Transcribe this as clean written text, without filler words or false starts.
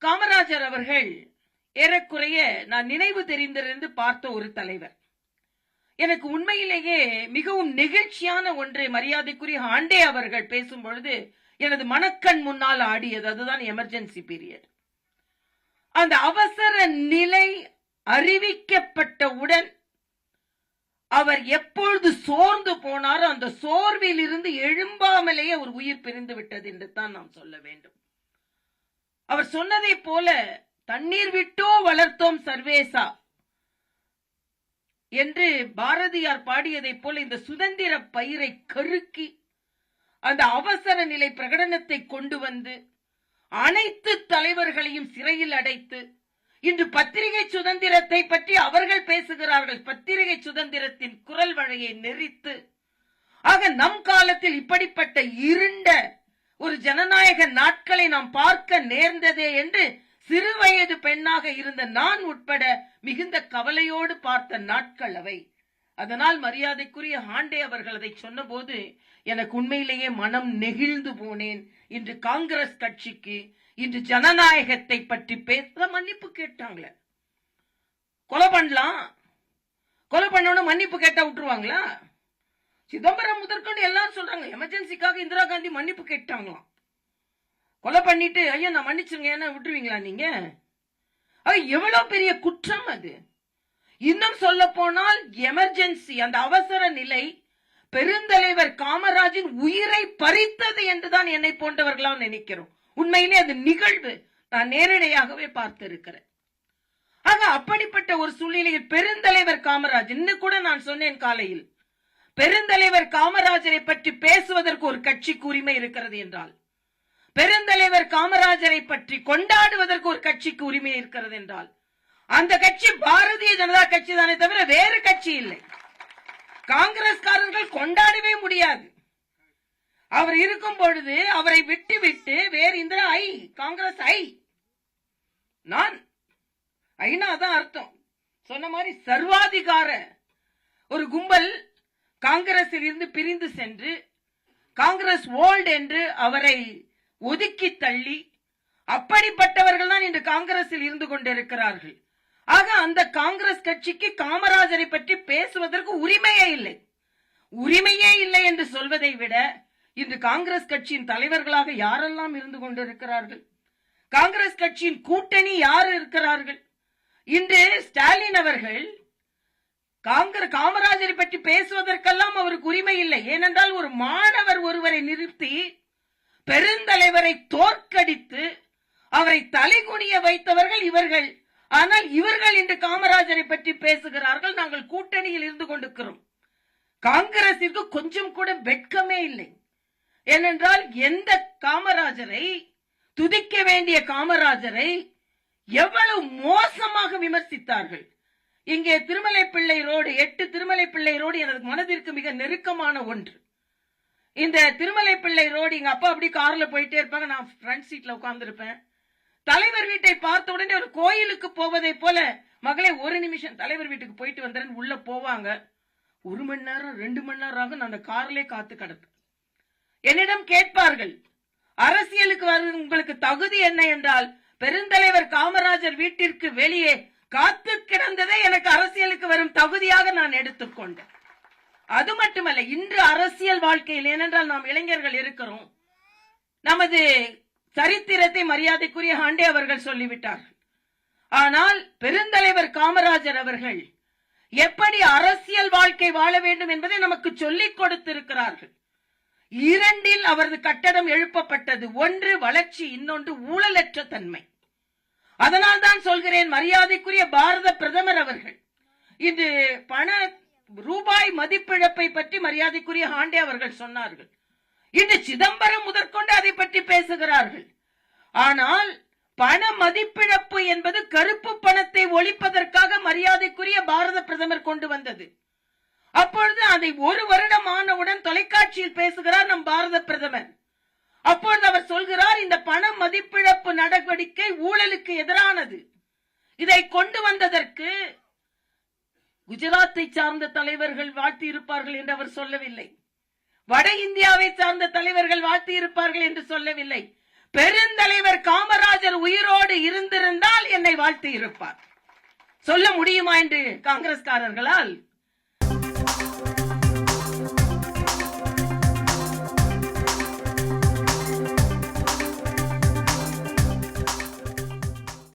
காமராஜர் அவர்கள் ஏறக்குறைய நான் நினைவு தெரிந்திருந்து பார்த்த ஒரு தலைவர். எனக்கு உண்மையிலேயே மிகவும் நெகிழ்ச்சியான ஒன்று மரியாதைக்குரிய ஆண்டே அவர்கள் பேசும் பொழுது எனது மனக்கண் முன்னால் ஆடியது. அதுதான் எமர்ஜென்சி பீரியட். அந்த அவசர நிலை அறிவிக்கப்பட்டவுடன் அவர் எப்பொழுது சோர்ந்து போனாரோ அந்த சோர்வில் இருந்து எழும்பாமலேயே அவர் உயிர் பிரிந்து விட்டது என்று தான் நாம் சொல்ல வேண்டும். அவர் சொன்னதை போல தண்ணீர் விட்டோ வளர்த்தோம் சர்வேசா என்று பாரதியார் பாடியதை போல இந்த சுதந்திர பயிரை கருக்கி அந்த அவசர நிலை பிரகடனத்தை கொண்டு வந்து அனைத்து தலைவர்களையும் சிறையில் அடைத்து இன்று பத்திரிகை சுதந்திரத்தை பற்றி அவர்கள் பேசுகிறார்கள். பத்திரிகை சுதந்திரத்தின் குரல் வழியை நெறித்து ஆக நம் காலத்தில் இப்படிப்பட்ட இருண்ட ஒரு ஜனநாயக நாட்களை நாம் பார்க்க நேர்ந்ததே என்று சிறுவயது பெண்ணாக இருந்த நான் உட்பட மிகுந்த கவலையோடு பார்த்த நாட்கள் அவை. அதனால் மரியாதைக்குரிய ஆண்டே அவர்கள் அதை சொன்னபோது எனக்கு உண்மையிலேயே மனம் நெகிழ்ந்து போனேன். இன்று காங்கிரஸ் கட்சிக்கு இன்று ஜனநாயகத்தை பற்றி பேச மன்னிப்பு கேட்டாங்களே. கொலை பண்ணலாம், கொலை பண்ணணும் மன்னிப்பு கேட்டா விட்டுருவாங்களா? சிதம்பரம் முதற்கொண்டு எல்லாரும் சொல்றாங்க எமர்ஜென்சிக்காக இந்திரா காந்தி மன்னிப்பு கேட்டாங்களாம். கொலை பண்ணிட்டு ஐயா நான் மன்னிச்சுங்க என்ன விட்டுருவீங்களா நீங்க? எவ்வளவு பெரிய குற்றம் அது. இன்னும் சொல்ல போனால் எமர்ஜென்சி அந்த அவசர நிலை பெருந்தலைவர் காமராஜின் உயிரை பறித்தது என்றுதான் என்னை போன்றவர்களாம் நினைக்கிறோம். உண்மையிலே அது நிகழ்வு நான் நேரடியாகவே பார்த்திருக்கிறேன். ஆக அப்படிப்பட்ட ஒரு சூழ்நிலையில் பெருந்தலைவர் காமராஜ் இன்னும் கூட நான் சொன்னேன் காலையில், பெருந்தலைவர் காமராஜரை பற்றி பேசுவதற்கு ஒரு கட்சிக்கு உரிமை இருக்கிறது என்றால், பெருந்தலைவர் காமராஜரை பற்றி கொண்டாடுவதற்கு ஒரு கட்சிக்கு உரிமை இருக்கிறது என்றால் அந்த கட்சி பாரதிய ஜனதா கட்சி தானே தவிர வேறு கட்சி இல்லை. காங்கிரஸ்காரர்கள் கொண்டாடவே முடியாது. அவர் இருக்கும் பொழுது அவரை விட்டு விட்டு வேறு இந்த காங்கிரஸ் நான் ஐநா தான் அர்த்தம் சொன்ன மாதிரி சர்வாதிகார ஒரு கும்பல் காங்கிரஸில் இருந்து பிரிந்து சென்று காங்கிரஸ் ஓல்ட் என்று அவரை ஒதுக்கி தள்ளி அப்படிப்பட்டவர்கள் தான் இன்று காங்கிரஸில் இருந்து கொண்டிருக்கிறார்கள். ஆக அந்த காங்கிரஸ் கட்சிக்கு காமராஜரை பற்றி பேசுவதற்கு உரிமையே இல்லை. உரிமையே இல்லை என்று சொல்வதை விட இன்று காங்கிரஸ் கட்சியின் தலைவர்களாக யாரெல்லாம் இருந்து கொண்டிருக்கிறார்கள், காங்கிரஸ் கட்சியின் கூட்டணி யார் இருக்கிறார்கள்? இன்று ஸ்டாலின் அவர்கள் காமராஜரை பற்றி பேசுவதற்கெல்லாம் அவருக்கு உரிமை இல்லை. ஏனென்றால் ஒரு மாணவர் ஒருவரை நிறுத்தி பெருந்தலைவரை தோற்கடித்து அவரை தலைகுனிய வைத்தவர்கள் இவர்கள். ஆனால் இவர்கள் இன்று காமராஜரை பற்றி பேசுகிறார்கள். நாங்கள் கூட்டணியில் இருந்து கொண்டிருக்கிறோம். காங்கிரசிற்கு கொஞ்சம் கூட வெட்கமே இல்லை. ஏனென்றால் எந்த காமராஜரை துதிக்க வேண்டிய காமராஜரை எவ்வளவு மோசமாக விமர்சித்தார்கள். இங்கே திருமலை பிள்ளை ரோடு 8 திருமலை பிள்ளை ரோடு எனது மனதிற்கு மிக நெருக்கமான ஒன்று. இந்த திருமலை பிள்ளை ரோடு எங்க அப்பா அப்படி கார்ல போயிட்டே இருப்பாங்க, நான் ஃப்ரண்ட் சீட்ல உட்கார்ந்து இருப்பேன். தலைவர் வீட்டை பார்த்த உடனே ஒரு கோயிலுக்கு போவதை போல மகளே ஒரு நிமிஷம் தலைவர் வீட்டுக்கு போயிட்டு வந்தேன்னு உள்ள போவாங்க. 1 மணி நேரம் 2 மணி நேரம் ஆகும். நான் அந்த கார்லயே காத்து கிடப்பேன். என்னிடம் கேட்பார்கள் அரசியலுக்கு வர உங்களுக்கு தகுதி என்ன என்றால், பெருந்தலைவர் காமராஜர் வீட்டிற்கு வெளியே காத்து கிடந்ததே எனக்கு அரசியலுக்கு வரும் தகுதியாக நான் எடுத்துக்கொண்டேன். அது மட்டுமல்ல இன்று அரசியல் வாழ்க்கையில், ஏனென்றால் நாம் இளைஞர்கள் இருக்கிறோம், நமது சரித்திரத்தை மரியாதைக்குரிய ஆண்டே அவர்கள் சொல்லிவிட்டார்கள். ஆனால் பெருந்தலைவர் காமராஜர் அவர்கள் எப்படி அரசியல் வாழ்க்கை வாழ வேண்டும் என்பதை நமக்கு சொல்லிக் கொடுத்திருக்கிறார்கள். 2 அவரது கட்டடம் எழுப்பப்பட்டது. ஒன்று வளர்ச்சி, இன்னொன்று ஊழலற்ற தன்மை. அதனால் தான் சொல்கிறேன் மரியாதைக்குரிய பாரத பிரதமர் அவர்கள் இது ரூபாய் மதிப்பிழப்பை பற்றி மரியாதைக்குரிய ஆண்டே அவர்கள் சொன்னார்கள். இன்று சிதம்பரம் முதற்கொண்டு அதை பற்றி பேசுகிறார்கள். ஆனால் பண மதிப்பிழப்பு என்பது கருப்பு பணத்தை ஒழிப்பதற்காக மரியாதைக்குரிய பாரத பிரதமர் கொண்டு வந்தது. அப்பொழுது அதை 1 வருடம் ஆனவுடன் தொலைக்காட்சியில் பேசுகிறார் நம் பாரத பிரதமர். அப்பொழுது அவர் சொல்கிறார் இந்த பண மதிப்பிழப்பு நடவடிக்கை ஊழலுக்கு எதிரானது. இதை கொண்டு வந்ததற்கு குஜராத்தை சார்ந்த தலைவர்கள் வாழ்த்தி இருப்பார்கள் என்று அவர் சொல்லவில்லை. வட இந்தியாவை சார்ந்த தலைவர்கள் வாழ்த்தி இருப்பார்கள் என்று சொல்லவில்லை. பெருந்தலைவர் காமராஜர் உயிரோடு இருந்திருந்தால் என்னை வாழ்த்தி இருப்பார். சொல்ல முடியுமா என்று காங்கிரஸ்காரர்களால்